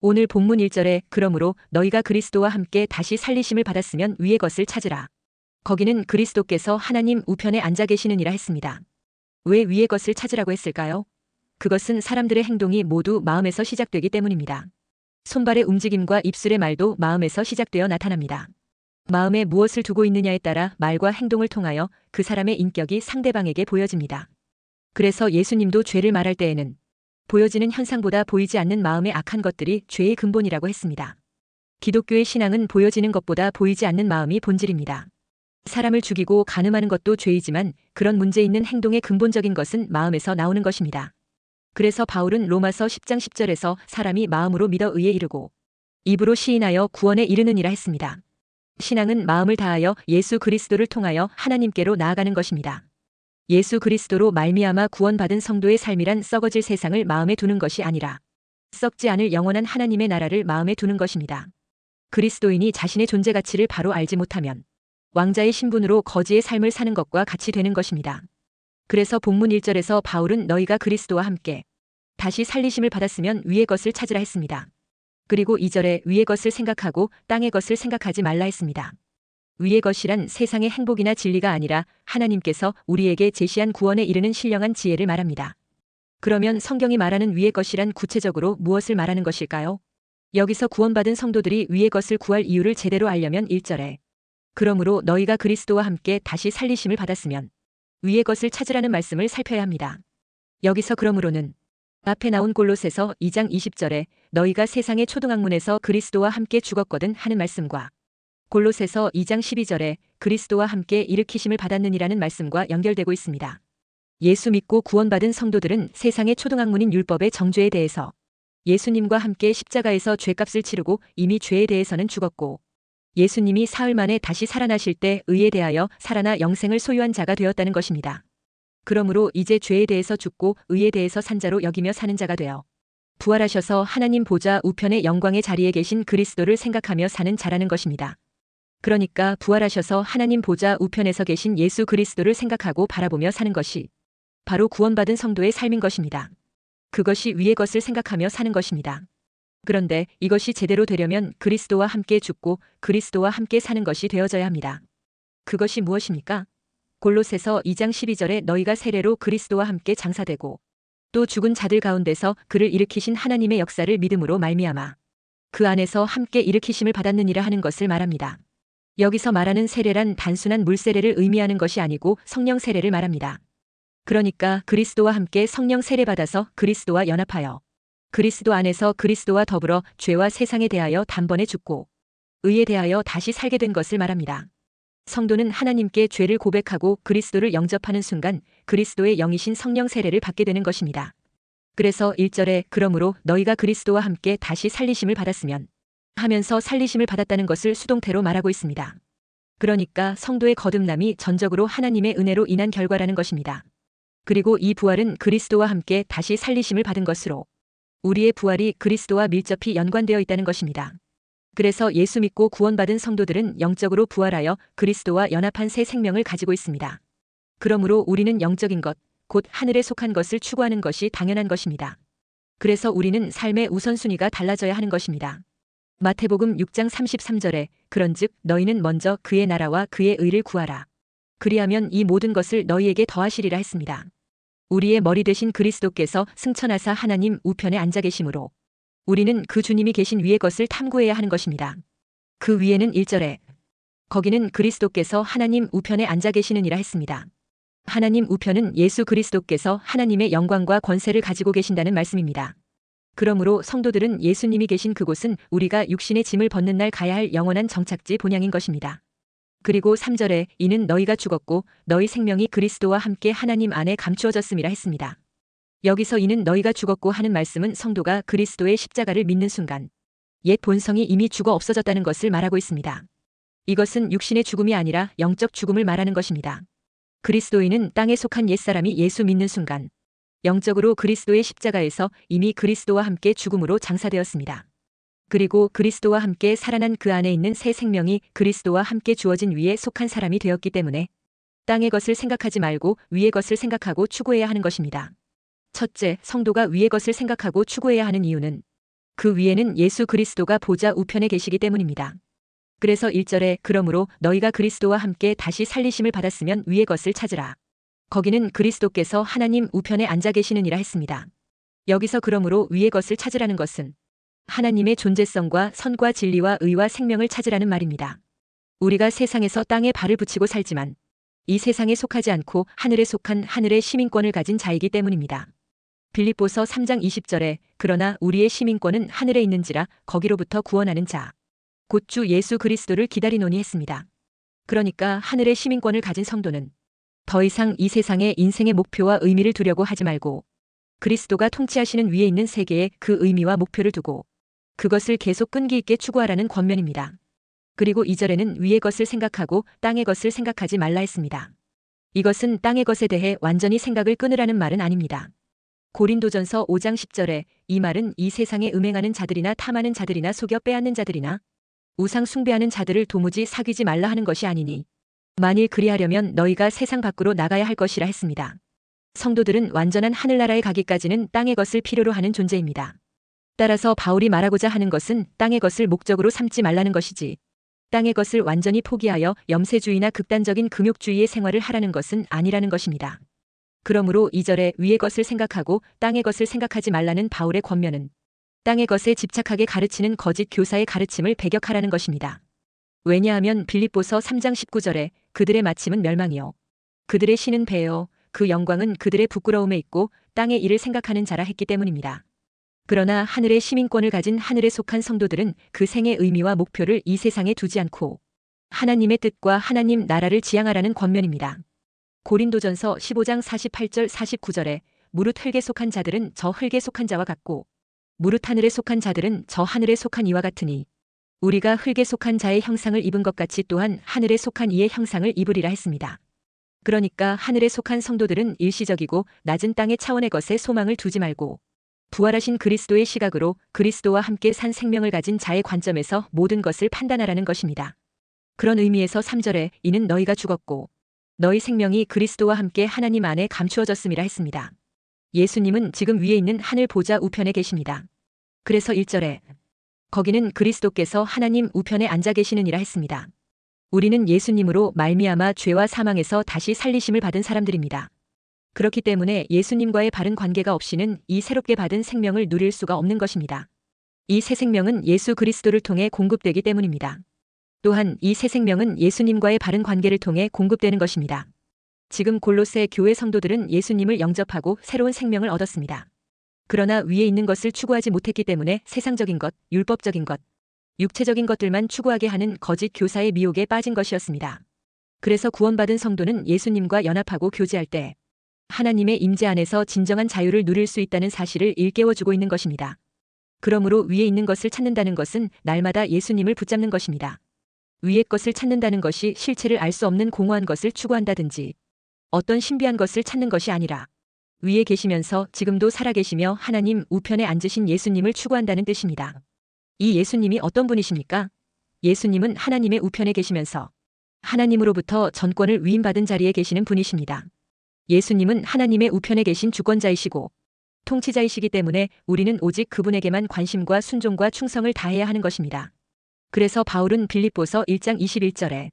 오늘 본문 1절에 그러므로 너희가 그리스도와 함께 다시 살리심을 받았으면 위의 것을 찾으라. 거기는 그리스도께서 하나님 우편에 앉아 계시느니라 했습니다. 왜 위의 것을 찾으라고 했을까요? 그것은 사람들의 행동이 모두 마음에서 시작되기 때문입니다. 손발의 움직임과 입술의 말도 마음에서 시작되어 나타납니다. 마음에 무엇을 두고 있느냐에 따라 말과 행동을 통하여 그 사람의 인격이 상대방에게 보여집니다. 그래서 예수님도 죄를 말할 때에는 보여지는 현상보다 보이지 않는 마음의 악한 것들이 죄의 근본이라고 했습니다. 기독교의 신앙은 보여지는 것보다 보이지 않는 마음이 본질입니다. 사람을 죽이고 간음하는 것도 죄이지만 그런 문제 있는 행동의 근본적인 것은 마음에서 나오는 것입니다. 그래서 바울은 로마서 10장 10절에서 사람이 마음으로 믿어 의에 이르고 입으로 시인하여 구원에 이르느니라 했습니다. 신앙은 마음을 다하여 예수 그리스도를 통하여 하나님께로 나아가는 것입니다. 예수 그리스도로 말미암아 구원받은 성도의 삶이란 썩어질 세상을 마음에 두는 것이 아니라 썩지 않을 영원한 하나님의 나라를 마음에 두는 것입니다. 그리스도인이 자신의 존재 가치를 바로 알지 못하면 왕자의 신분으로 거지의 삶을 사는 것과 같이 되는 것입니다. 그래서 본문 1절에서 바울은 너희가 그리스도와 함께 다시 살리심을 받았으면 위의 것을 찾으라 했습니다. 그리고 2절에 위의 것을 생각하고 땅의 것을 생각하지 말라 했습니다. 위의 것이란 세상의 행복이나 진리가 아니라 하나님께서 우리에게 제시한 구원에 이르는 신령한 지혜를 말합니다. 그러면 성경이 말하는 위의 것이란 구체적으로 무엇을 말하는 것일까요? 여기서 구원받은 성도들이 위의 것을 구할 이유를 제대로 알려면 1절에 그러므로 너희가 그리스도와 함께 다시 살리심을 받았으면 위의 것을 찾으라는 말씀을 살펴야 합니다. 여기서 그러므로는 앞에 나온 골로새서 2장 20절에 너희가 세상의 초등학문에서 그리스도와 함께 죽었거든 하는 말씀과 골로새서 2장 12절에 그리스도와 함께 일으키심을 받았느니라는 말씀과 연결되고 있습니다. 예수 믿고 구원받은 성도들은 세상의 초등학문인 율법의 정죄에 대해서 예수님과 함께 십자가에서 죄값을 치르고 이미 죄에 대해서는 죽었고 예수님이 사흘 만에 다시 살아나실 때 의에 대하여 살아나 영생을 소유한 자가 되었다는 것입니다. 그러므로 이제 죄에 대해서 죽고 의에 대해서 산 자로 여기며 사는 자가 되어 부활하셔서 하나님 보좌 우편의 영광의 자리에 계신 그리스도를 생각하며 사는 자라는 것입니다. 그러니까 부활하셔서 하나님 보좌 우편에서 계신 예수 그리스도를 생각하고 바라보며 사는 것이 바로 구원받은 성도의 삶인 것입니다. 그것이 위의 것을 생각하며 사는 것입니다. 그런데 이것이 제대로 되려면 그리스도와 함께 죽고 그리스도와 함께 사는 것이 되어져야 합니다. 그것이 무엇입니까? 골로새서 2장 12절에 너희가 세례로 그리스도와 함께 장사되고 또 죽은 자들 가운데서 그를 일으키신 하나님의 역사를 믿음으로 말미암아 그 안에서 함께 일으키심을 받았느니라 하는 것을 말합니다. 여기서 말하는 세례란 단순한 물세례를 의미하는 것이 아니고 성령 세례를 말합니다. 그러니까 그리스도와 함께 성령 세례받아서 그리스도와 연합하여 그리스도 안에서 그리스도와 더불어 죄와 세상에 대하여 단번에 죽고 의에 대하여 다시 살게 된 것을 말합니다. 성도는 하나님께 죄를 고백하고 그리스도를 영접하는 순간 그리스도의 영이신 성령 세례를 받게 되는 것입니다. 그래서 1절에 그러므로 너희가 그리스도와 함께 다시 살리심을 받았으면 하면서 살리심을 받았다는 것을 수동태로 말하고 있습니다. 그러니까 성도의 거듭남이 전적으로 하나님의 은혜로 인한 결과라는 것입니다. 그리고 이 부활은 그리스도와 함께 다시 살리심을 받은 것으로 우리의 부활이 그리스도와 밀접히 연관되어 있다는 것입니다. 그래서 예수 믿고 구원받은 성도들은 영적으로 부활하여 그리스도와 연합한 새 생명을 가지고 있습니다. 그러므로 우리는 영적인 것, 곧 하늘에 속한 것을 추구하는 것이 당연한 것입니다. 그래서 우리는 삶의 우선순위가 달라져야 하는 것입니다. 마태복음 6장 33절에 그런즉 너희는 먼저 그의 나라와 그의 의를 구하라. 그리하면 이 모든 것을 너희에게 더하시리라 했습니다. 우리의 머리 되신 그리스도께서 승천하사 하나님 우편에 앉아 계심으로 우리는 그 주님이 계신 위의 것을 탐구해야 하는 것입니다. 그 위에는 1절에 거기는 그리스도께서 하나님 우편에 앉아 계시느니라 했습니다. 하나님 우편은 예수 그리스도께서 하나님의 영광과 권세를 가지고 계신다는 말씀입니다. 그러므로 성도들은 예수님이 계신 그곳은 우리가 육신의 짐을 벗는 날 가야 할 영원한 정착지 본향인 것입니다. 그리고 3절에 이는 너희가 죽었고 너희 생명이 그리스도와 함께 하나님 안에 감추어졌음이라 했습니다. 여기서 이는 너희가 죽었고 하는 말씀은 성도가 그리스도의 십자가를 믿는 순간 옛 본성이 이미 죽어 없어졌다는 것을 말하고 있습니다. 이것은 육신의 죽음이 아니라 영적 죽음을 말하는 것입니다. 그리스도인은 땅에 속한 옛사람이 예수 믿는 순간 영적으로 그리스도의 십자가에서 이미 그리스도와 함께 죽음으로 장사되었습니다. 그리고 그리스도와 함께 살아난 그 안에 있는 새 생명이 그리스도와 함께 주어진 위에 속한 사람이 되었기 때문에 땅의 것을 생각하지 말고 위의 것을 생각하고 추구해야 하는 것입니다. 첫째, 성도가 위의 것을 생각하고 추구해야 하는 이유는 그 위에는 예수 그리스도가 보좌 우편에 계시기 때문입니다. 그래서 1절에 그러므로 너희가 그리스도와 함께 다시 살리심을 받았으면 위의 것을 찾으라. 거기는 그리스도께서 하나님 우편에 앉아 계시느니라 했습니다. 여기서 그러므로 위의 것을 찾으라는 것은 하나님의 존재성과 선과 진리와 의와 생명을 찾으라는 말입니다. 우리가 세상에서 땅에 발을 붙이고 살지만 이 세상에 속하지 않고 하늘에 속한 하늘의 시민권을 가진 자이기 때문입니다. 빌립보서 3장 20절에 그러나 우리의 시민권은 하늘에 있는지라 거기로부터 구원하는 자 곧 주 예수 그리스도를 기다리노니 했습니다. 그러니까 하늘의 시민권을 가진 성도는 더 이상 이 세상의 인생의 목표와 의미를 두려고 하지 말고 그리스도가 통치하시는 위에 있는 세계에 그 의미와 목표를 두고 그것을 계속 끈기 있게 추구하라는 권면입니다. 그리고 2절에는 위의 것을 생각하고 땅의 것을 생각하지 말라 했습니다. 이것은 땅의 것에 대해 완전히 생각을 끊으라는 말은 아닙니다. 고린도전서 5장 10절에 이 말은 이 세상에 음행하는 자들이나 탐하는 자들이나 속여 빼앗는 자들이나 우상 숭배하는 자들을 도무지 사귀지 말라 하는 것이 아니니 만일 그리하려면 너희가 세상 밖으로 나가야 할 것이라 했습니다. 성도들은 완전한 하늘나라에 가기까지는 땅의 것을 필요로 하는 존재입니다. 따라서 바울이 말하고자 하는 것은 땅의 것을 목적으로 삼지 말라는 것이지 땅의 것을 완전히 포기하여 염세주의나 극단적인 금욕주의의 생활을 하라는 것은 아니라는 것입니다. 그러므로 2절에 위의 것을 생각하고 땅의 것을 생각하지 말라는 바울의 권면은 땅의 것에 집착하게 가르치는 거짓 교사의 가르침을 배격하라는 것입니다. 왜냐하면 빌립보서 3장 19절에 그들의 마침은 멸망이요 그들의 신은 배요 그 영광은 그들의 부끄러움에 있고 땅의 일을 생각하는 자라 했기 때문입니다. 그러나 하늘의 시민권을 가진 하늘에 속한 성도들은 그 생의 의미와 목표를 이 세상에 두지 않고 하나님의 뜻과 하나님 나라를 지향하라는 권면입니다. 고린도전서 15장 48절 49절에 무릇 흙에 속한 자들은 저 흙에 속한 자와 같고 무릇 하늘에 속한 자들은 저 하늘에 속한 이와 같으니 우리가 흙에 속한 자의 형상을 입은 것 같이 또한 하늘에 속한 이의 형상을 입으리라 했습니다. 그러니까 하늘에 속한 성도들은 일시적이고 낮은 땅의 차원의 것에 소망을 두지 말고 부활하신 그리스도의 시각으로 그리스도와 함께 산 생명을 가진 자의 관점에서 모든 것을 판단하라는 것입니다. 그런 의미에서 3절에 이는 너희가 죽었고 너희 생명이 그리스도와 함께 하나님 안에 감추어졌음이라 했습니다. 예수님은 지금 위에 있는 하늘 보좌 우편에 계십니다. 그래서 1절에 거기는 그리스도께서 하나님 우편에 앉아 계시느니라 했습니다. 우리는 예수님으로 말미암아 죄와 사망에서 다시 살리심을 받은 사람들입니다. 그렇기 때문에 예수님과의 바른 관계가 없이는 이 새롭게 받은 생명을 누릴 수가 없는 것입니다. 이 새 생명은 예수 그리스도를 통해 공급되기 때문입니다. 또한 이 새 생명은 예수님과의 바른 관계를 통해 공급되는 것입니다. 지금 골로새 교회 성도들은 예수님을 영접하고 새로운 생명을 얻었습니다. 그러나 위에 있는 것을 추구하지 못했기 때문에 세상적인 것, 율법적인 것, 육체적인 것들만 추구하게 하는 거짓 교사의 미혹에 빠진 것이었습니다. 그래서 구원받은 성도는 예수님과 연합하고 교제할 때 하나님의 임재 안에서 진정한 자유를 누릴 수 있다는 사실을 일깨워주고 있는 것입니다. 그러므로 위에 있는 것을 찾는다는 것은 날마다 예수님을 붙잡는 것입니다. 위의 것을 찾는다는 것이 실체를 알 수 없는 공허한 것을 추구한다든지 어떤 신비한 것을 찾는 것이 아니라 위에 계시면서 지금도 살아계시며 하나님 우편에 앉으신 예수님을 추구한다는 뜻입니다. 이 예수님이 어떤 분이십니까? 예수님은 하나님의 우편에 계시면서 하나님으로부터 전권을 위임받은 자리에 계시는 분이십니다. 예수님은 하나님의 우편에 계신 주권자이시고 통치자이시기 때문에 우리는 오직 그분에게만 관심과 순종과 충성을 다해야 하는 것입니다. 그래서 바울은 빌립보서 1장 21절에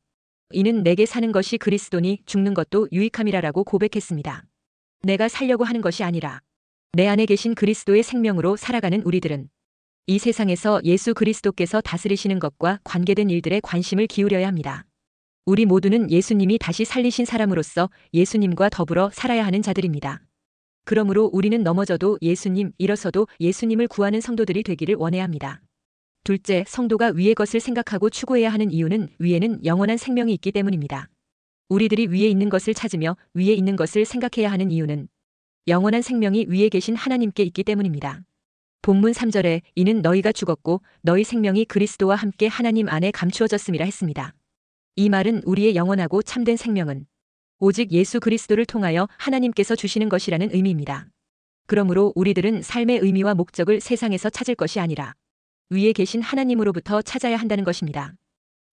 이는 내게 사는 것이 그리스도니 죽는 것도 유익함이라라고 고백했습니다. 내가 살려고 하는 것이 아니라 내 안에 계신 그리스도의 생명으로 살아가는 우리들은 이 세상에서 예수 그리스도께서 다스리시는 것과 관계된 일들에 관심을 기울여야 합니다. 우리 모두는 예수님이 다시 살리신 사람으로서 예수님과 더불어 살아야 하는 자들입니다. 그러므로 우리는 넘어져도 예수님, 일어서도 예수님을 구하는 성도들이 되기를 원해야 합니다. 둘째, 성도가 위의 것을 생각하고 추구해야 하는 이유는 위에는 영원한 생명이 있기 때문입니다. 우리들이 위에 있는 것을 찾으며 위에 있는 것을 생각해야 하는 이유는 영원한 생명이 위에 계신 하나님께 있기 때문입니다. 본문 3절에 이는 너희가 죽었고 너희 생명이 그리스도와 함께 하나님 안에 감추어졌음이라 했습니다. 이 말은 우리의 영원하고 참된 생명은 오직 예수 그리스도를 통하여 하나님께서 주시는 것이라는 의미입니다. 그러므로 우리들은 삶의 의미와 목적을 세상에서 찾을 것이 아니라 위에 계신 하나님으로부터 찾아야 한다는 것입니다.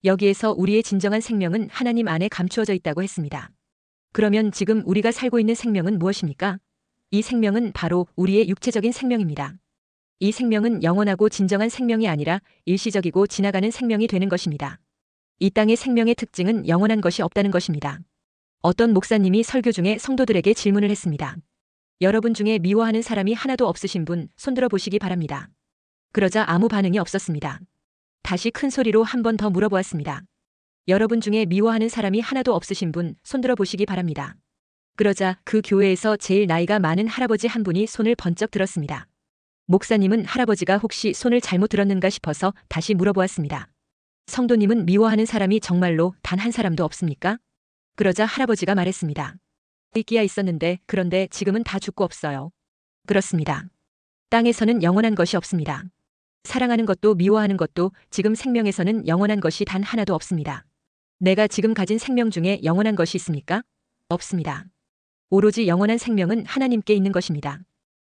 여기에서 우리의 진정한 생명은 하나님 안에 감추어져 있다고 했습니다. 그러면 지금 우리가 살고 있는 생명은 무엇입니까? 이 생명은 바로 우리의 육체적인 생명입니다. 이 생명은 영원하고 진정한 생명이 아니라 일시적이고 지나가는 생명이 되는 것입니다. 이 땅의 생명의 특징은 영원한 것이 없다는 것입니다. 어떤 목사님이 설교 중에 성도들에게 질문을 했습니다. 여러분 중에 미워하는 사람이 하나도 없으신 분 손들어 보시기 바랍니다. 그러자 아무 반응이 없었습니다. 다시 큰 소리로 한 번 더 물어보았습니다. 여러분 중에 미워하는 사람이 하나도 없으신 분 손들어 보시기 바랍니다. 그러자 그 교회에서 제일 나이가 많은 할아버지 한 분이 손을 번쩍 들었습니다. 목사님은 할아버지가 혹시 손을 잘못 들었는가 싶어서 다시 물어보았습니다. 성도님은 미워하는 사람이 정말로 단 한 사람도 없습니까? 그러자 할아버지가 말했습니다. 있기야 있었는데 그런데 지금은 다 죽고 없어요. 그렇습니다. 땅에서는 영원한 것이 없습니다. 사랑하는 것도 미워하는 것도 지금 생명에서는 영원한 것이 단 하나도 없습니다. 내가 지금 가진 생명 중에 영원한 것이 있습니까? 없습니다. 오로지 영원한 생명은 하나님께 있는 것입니다.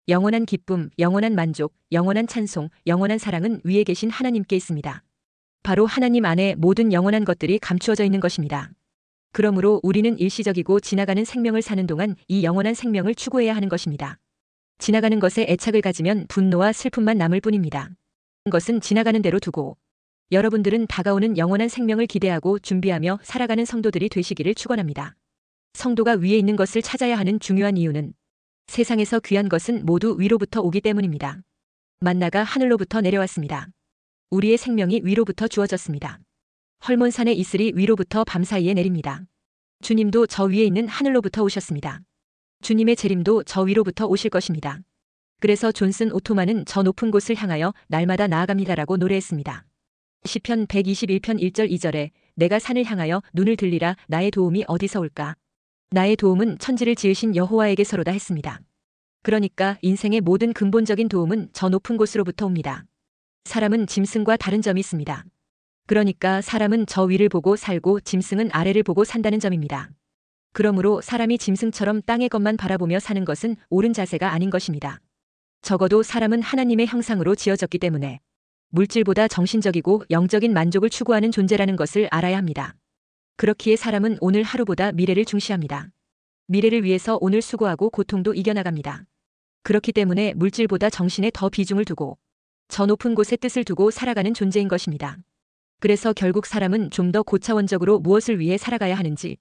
영원한 기쁨, 영원한 만족, 영원한 찬송, 영원한 사랑은 위에 계신 하나님께 있습니다. 바로 하나님 안에 모든 영원한 것들이 감추어져 있는 것입니다. 그러므로 우리는 일시적이고 지나가는 생명을 사는 동안 이 영원한 생명을 추구해야 하는 것입니다. 지나가는 것에 애착을 가지면 분노와 슬픔만 남을 뿐입니다. 것은 지나가는 대로 두고 여러분들은 다가오는 영원한 생명을 기대하고 준비하며 살아가는 성도들이 되시기를 축원합니다. 성도가 위에 있는 것을 찾아야 하는 중요한 이유는 세상에서 귀한 것은 모두 위로부터 오기 때문입니다. 만나가 하늘로부터 내려왔습니다. 우리의 생명이 위로부터 주어졌습니다. 헐몬산의 이슬이 위로부터 밤사이에 내립니다. 주님도 저 위에 있는 하늘로부터 오셨습니다. 주님의 재림도 저 위로부터 오실 것입니다. 그래서 존슨 오토만은 저 높은 곳을 향하여 날마다 나아갑니다라고 노래했습니다. 시편 121편 1절 2절에 내가 산을 향하여 눈을 들리라 나의 도움이 어디서 올까? 나의 도움은 천지를 지으신 여호와에게서로다 했습니다. 그러니까 인생의 모든 근본적인 도움은 저 높은 곳으로부터 옵니다. 사람은 짐승과 다른 점이 있습니다. 그러니까 사람은 저 위를 보고 살고 짐승은 아래를 보고 산다는 점입니다. 그러므로 사람이 짐승처럼 땅의 것만 바라보며 사는 것은 옳은 자세가 아닌 것입니다. 적어도 사람은 하나님의 형상으로 지어졌기 때문에 물질보다 정신적이고 영적인 만족을 추구하는 존재라는 것을 알아야 합니다. 그렇기에 사람은 오늘 하루보다 미래를 중시합니다. 미래를 위해서 오늘 수고하고 고통도 이겨나갑니다. 그렇기 때문에 물질보다 정신에 더 비중을 두고 저 높은 곳에 뜻을 두고 살아가는 존재인 것입니다. 그래서 결국 사람은 좀 더 고차원적으로 무엇을 위해 살아가야 하는지,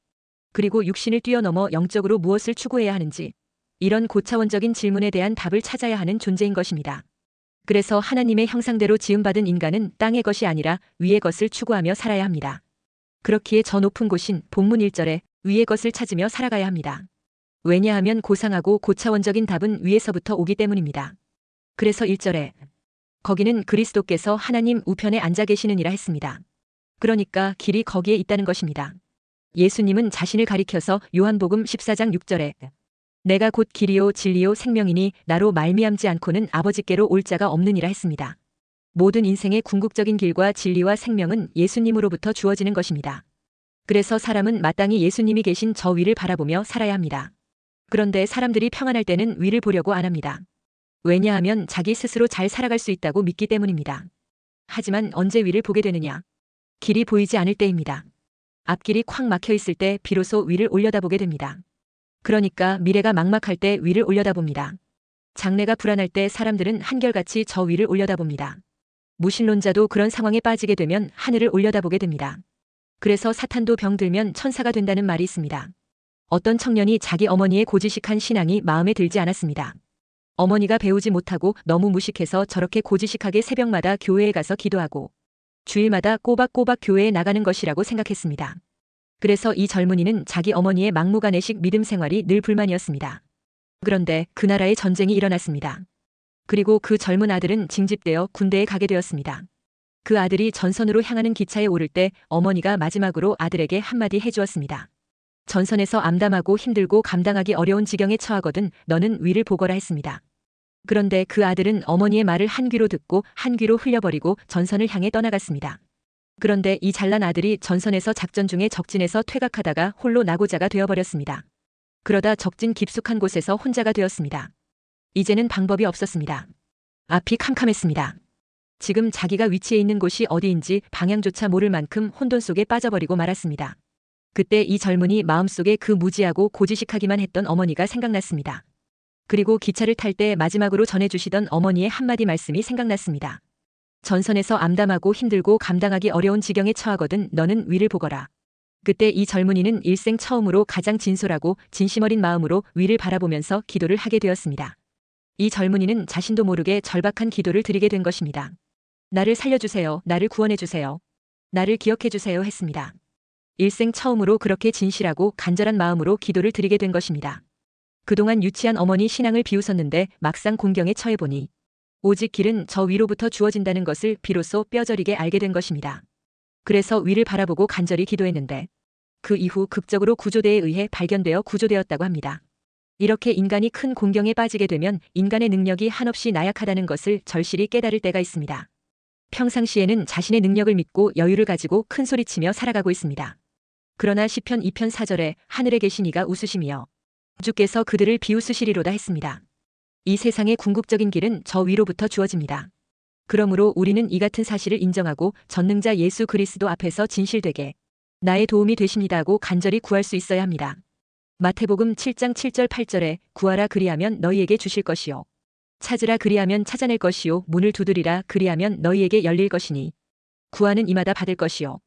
그리고 육신을 뛰어넘어 영적으로 무엇을 추구해야 하는지, 이런 고차원적인 질문에 대한 답을 찾아야 하는 존재인 것입니다. 그래서 하나님의 형상대로 지음받은 인간은 땅의 것이 아니라 위의 것을 추구하며 살아야 합니다. 그렇기에 저 높은 곳인 본문 1절에 위의 것을 찾으며 살아가야 합니다. 왜냐하면 고상하고 고차원적인 답은 위에서부터 오기 때문입니다. 그래서 1절에 거기는 그리스도께서 하나님 우편에 앉아 계시느니라 했습니다. 그러니까 길이 거기에 있다는 것입니다. 예수님은 자신을 가리켜서 요한복음 14장 6절에 내가 곧 길이요 진리요 생명이니 나로 말미암지 않고는 아버지께로 올 자가 없느니라 했습니다. 모든 인생의 궁극적인 길과 진리와 생명은 예수님으로부터 주어지는 것입니다. 그래서 사람은 마땅히 예수님이 계신 저 위를 바라보며 살아야 합니다. 그런데 사람들이 평안할 때는 위를 보려고 안 합니다. 왜냐하면 자기 스스로 잘 살아갈 수 있다고 믿기 때문입니다. 하지만 언제 위를 보게 되느냐? 길이 보이지 않을 때입니다. 앞길이 콱 막혀 있을 때 비로소 위를 올려다보게 됩니다. 그러니까 미래가 막막할 때 위를 올려다봅니다. 장래가 불안할 때 사람들은 한결같이 저 위를 올려다봅니다. 무신론자도 그런 상황에 빠지게 되면 하늘을 올려다보게 됩니다. 그래서 사탄도 병들면 천사가 된다는 말이 있습니다. 어떤 청년이 자기 어머니의 고지식한 신앙이 마음에 들지 않았습니다. 어머니가 배우지 못하고 너무 무식해서 저렇게 고지식하게 새벽마다 교회에 가서 기도하고 주일마다 꼬박꼬박 교회에 나가는 것이라고 생각했습니다. 그래서 이 젊은이는 자기 어머니의 막무가내식 믿음 생활이 늘 불만이었습니다. 그런데 그 나라에 전쟁이 일어났습니다. 그리고 그 젊은 아들은 징집되어 군대에 가게 되었습니다. 그 아들이 전선으로 향하는 기차에 오를 때 어머니가 마지막으로 아들에게 한마디 해주었습니다. 전선에서 암담하고 힘들고 감당하기 어려운 지경에 처하거든 너는 위를 보거라 했습니다. 그런데 그 아들은 어머니의 말을 한 귀로 듣고 한 귀로 흘려버리고 전선을 향해 떠나갔습니다. 그런데 이 잘난 아들이 전선에서 작전 중에 적진에서 퇴각하다가 홀로 나고자가 되어버렸습니다. 그러다 적진 깊숙한 곳에서 혼자가 되었습니다. 이제는 방법이 없었습니다. 앞이 캄캄했습니다. 지금 자기가 위치해 있는 곳이 어디인지 방향조차 모를 만큼 혼돈 속에 빠져버리고 말았습니다. 그때 이 젊은이 마음속에 그 무지하고 고지식하기만 했던 어머니가 생각났습니다. 그리고 기차를 탈 때 마지막으로 전해주시던 어머니의 한마디 말씀이 생각났습니다. 전선에서 암담하고 힘들고 감당하기 어려운 지경에 처하거든 너는 위를 보거라. 그때 이 젊은이는 일생 처음으로 가장 진솔하고 진심 어린 마음으로 위를 바라보면서 기도를 하게 되었습니다. 이 젊은이는 자신도 모르게 절박한 기도를 드리게 된 것입니다. 나를 살려주세요. 나를 구원해주세요. 나를 기억해주세요 했습니다. 일생 처음으로 그렇게 진실하고 간절한 마음으로 기도를 드리게 된 것입니다. 그동안 유치한 어머니 신앙을 비웃었는데 막상 공경에 처해보니 오직 길은 저 위로부터 주어진다는 것을 비로소 뼈저리게 알게 된 것입니다. 그래서 위를 바라보고 간절히 기도했는데 그 이후 극적으로 구조대에 의해 발견되어 구조되었다고 합니다. 이렇게 인간이 큰 공경에 빠지게 되면 인간의 능력이 한없이 나약하다는 것을 절실히 깨달을 때가 있습니다. 평상시에는 자신의 능력을 믿고 여유를 가지고 큰 소리치며 살아가고 있습니다. 그러나 시편 2편 4절에 하늘에 계신 이가 웃으시며 주께서 그들을 비웃으시리로다 했습니다. 이 세상의 궁극적인 길은 저 위로부터 주어집니다. 그러므로 우리는 이 같은 사실을 인정하고 전능자 예수 그리스도 앞에서 진실되게 나의 도움이 되십니다 하고 간절히 구할 수 있어야 합니다. 마태복음 7장 7절 8절에 구하라 그리하면 너희에게 주실 것이요 찾으라 그리하면 찾아낼 것이요 문을 두드리라 그리하면 너희에게 열릴 것이니 구하는 이마다 받을 것이요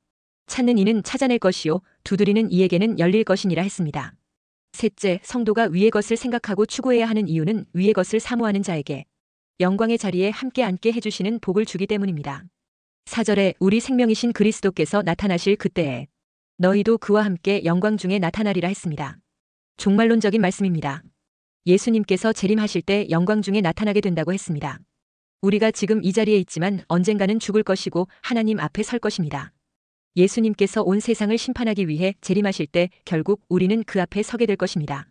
찾는 이는 찾아낼 것이요 두드리는 이에게는 열릴 것이니라 했습니다. 셋째, 성도가 위의 것을 생각하고 추구해야 하는 이유는 위의 것을 사모하는 자에게 영광의 자리에 함께 앉게 해주시는 복을 주기 때문입니다. 4절에 우리 생명이신 그리스도께서 나타나실 그때에 너희도 그와 함께 영광 중에 나타나리라 했습니다. 종말론적인 말씀입니다. 예수님께서 재림하실 때 영광 중에 나타나게 된다고 했습니다. 우리가 지금 이 자리에 있지만 언젠가는 죽을 것이고 하나님 앞에 설 것입니다. 예수님께서 온 세상을 심판하기 위해 재림하실 때 결국 우리는 그 앞에 서게 될 것입니다.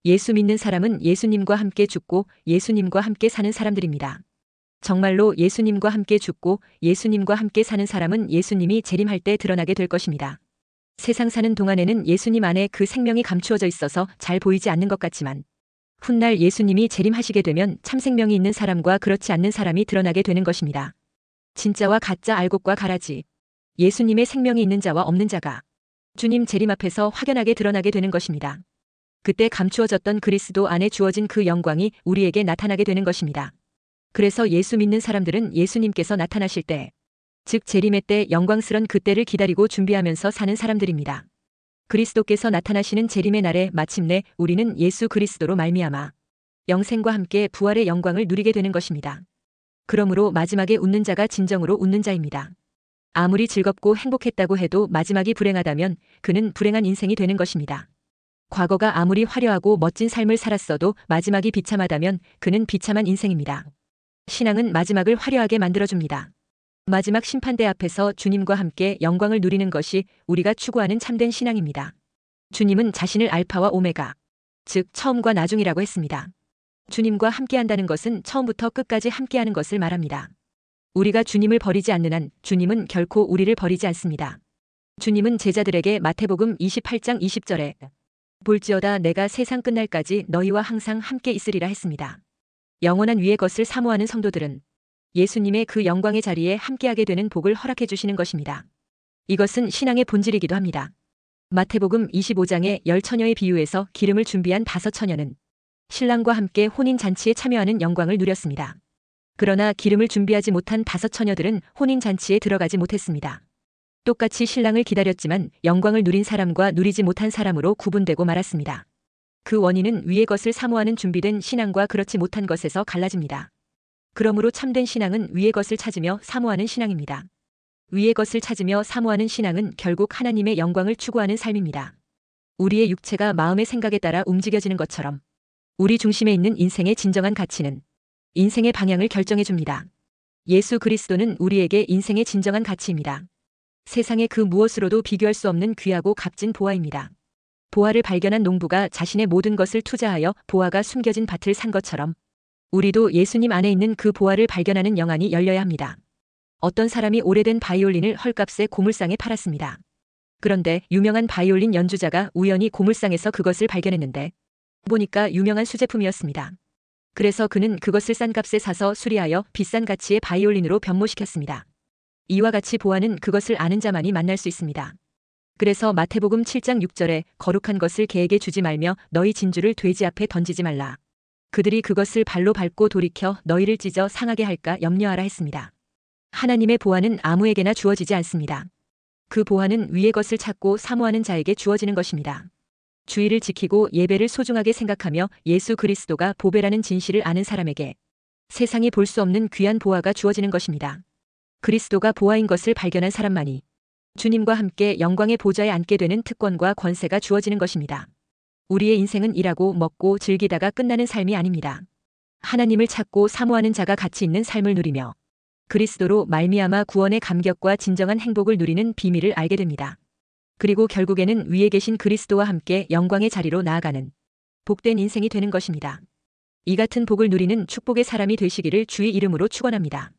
예수 믿는 사람은 예수님과 함께 죽고 예수님과 함께 사는 사람들입니다. 정말로 예수님과 함께 죽고 예수님과 함께 사는 사람은 예수님이 재림할 때 드러나게 될 것입니다. 세상 사는 동안에는 예수님 안에 그 생명이 감추어져 있어서 잘 보이지 않는 것 같지만 훗날 예수님이 재림하시게 되면 참 생명이 있는 사람과 그렇지 않는 사람이 드러나게 되는 것입니다. 진짜와 가짜 알곡과 가라지. 예수님의 생명이 있는 자와 없는 자가 주님 재림 앞에서 확연하게 드러나게 되는 것입니다. 그때 감추어졌던 그리스도 안에 주어진 그 영광이 우리에게 나타나게 되는 것입니다. 그래서 예수 믿는 사람들은 예수님께서 나타나실 때, 즉 재림의 때 영광스런 그때를 기다리고 준비하면서 사는 사람들입니다. 그리스도께서 나타나시는 재림의 날에 마침내 우리는 예수 그리스도로 말미암아 영생과 함께 부활의 영광을 누리게 되는 것입니다. 그러므로 마지막에 웃는 자가 진정으로 웃는 자입니다. 아무리 즐겁고 행복했다고 해도 마지막이 불행하다면 그는 불행한 인생이 되는 것입니다. 과거가 아무리 화려하고 멋진 삶을 살았어도 마지막이 비참하다면 그는 비참한 인생입니다. 신앙은 마지막을 화려하게 만들어줍니다. 마지막 심판대 앞에서 주님과 함께 영광을 누리는 것이 우리가 추구하는 참된 신앙입니다. 주님은 자신을 알파와 오메가, 즉 처음과 나중이라고 했습니다. 주님과 함께한다는 것은 처음부터 끝까지 함께하는 것을 말합니다. 우리가 주님을 버리지 않는 한 주님은 결코 우리를 버리지 않습니다. 주님은 제자들에게 마태복음 28장 20절에 볼지어다 내가 세상 끝날까지 너희와 항상 함께 있으리라 했습니다. 영원한 위의 것을 사모하는 성도들은 예수님의 그 영광의 자리에 함께하게 되는 복을 허락해 주시는 것입니다. 이것은 신앙의 본질이기도 합니다. 마태복음 25장의 10처녀의 비유에서 기름을 준비한 5처녀는 신랑과 함께 혼인잔치에 참여하는 영광을 누렸습니다. 그러나 기름을 준비하지 못한 5처녀들은 혼인잔치에 들어가지 못했습니다. 똑같이 신랑을 기다렸지만 영광을 누린 사람과 누리지 못한 사람으로 구분되고 말았습니다. 그 원인은 위의 것을 사모하는 준비된 신앙과 그렇지 못한 것에서 갈라집니다. 그러므로 참된 신앙은 위의 것을 찾으며 사모하는 신앙입니다. 위의 것을 찾으며 사모하는 신앙은 결국 하나님의 영광을 추구하는 삶입니다. 우리의 육체가 마음의 생각에 따라 움직여지는 것처럼 우리 중심에 있는 인생의 진정한 가치는 인생의 방향을 결정해 줍니다. 예수 그리스도는 우리에게 인생의 진정한 가치입니다. 세상의 그 무엇으로도 비교할 수 없는 귀하고 값진 보화입니다. 보화를 발견한 농부가 자신의 모든 것을 투자하여 보화가 숨겨진 밭을 산 것처럼 우리도 예수님 안에 있는 그 보화를 발견하는 영안이 열려야 합니다. 어떤 사람이 오래된 바이올린을 헐값에 고물상에 팔았습니다. 그런데 유명한 바이올린 연주자가 우연히 고물상에서 그것을 발견했는데 보니까 유명한 수제품이었습니다. 그래서 그는 그것을 싼 값에 사서 수리하여 비싼 가치의 바이올린으로 변모시켰습니다. 이와 같이 보화는 그것을 아는 자만이 만날 수 있습니다. 그래서 마태복음 7장 6절에 거룩한 것을 개에게 주지 말며 너희 진주를 돼지 앞에 던지지 말라. 그들이 그것을 발로 밟고 돌이켜 너희를 찢어 상하게 할까 염려하라 했습니다. 하나님의 보화는 아무에게나 주어지지 않습니다. 그 보화는 위의 것을 찾고 사모하는 자에게 주어지는 것입니다. 주의를 지키고 예배를 소중하게 생각하며 예수 그리스도가 보배라는 진실을 아는 사람에게 세상이 볼 수 없는 귀한 보화가 주어지는 것입니다. 그리스도가 보화인 것을 발견한 사람만이 주님과 함께 영광의 보좌에 앉게 되는 특권과 권세가 주어지는 것입니다. 우리의 인생은 일하고 먹고 즐기다가 끝나는 삶이 아닙니다. 하나님을 찾고 사모하는 자가 가치 있는 삶을 누리며 그리스도로 말미암아 구원의 감격과 진정한 행복을 누리는 비밀을 알게 됩니다. 그리고 결국에는 위에 계신 그리스도와 함께 영광의 자리로 나아가는 복된 인생이 되는 것입니다. 이 같은 복을 누리는 축복의 사람이 되시기를 주의 이름으로 축원합니다.